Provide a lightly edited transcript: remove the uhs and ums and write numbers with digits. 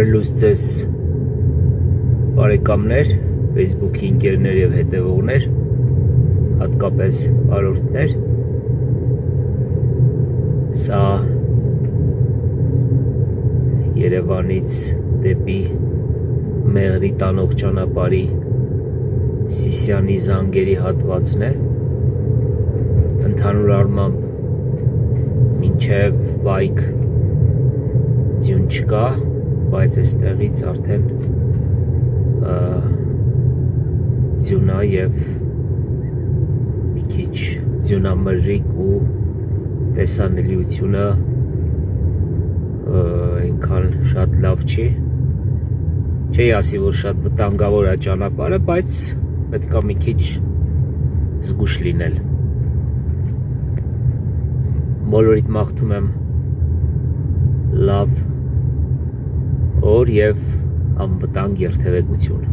Բարելույս ձեզ բարեկամներ, Facebook-ի ընկերներ և հետևողներ, հատկապես բարորդներ։ Սա Երևանից դեպի Մեղրի տանող ճանապարհի Սիսիանի զանգերի հատվածն է։ Ընդհանուր առմամբ մինչև Վայք ձյուն չկա, բայց այստեղից արդեն ձյուն է և մի քիչ ձյունամրրիկ ու տեսանելիությունը այնքան շատ լավ չի։ Չի ասի, որ շատ վտանգավոր է ճանապարհը, բայց պետք է մի քիչ զգույշ լինել։ Բոլորիդ մաղթում եմ լավ օր և անվտանգ երթևեկություն։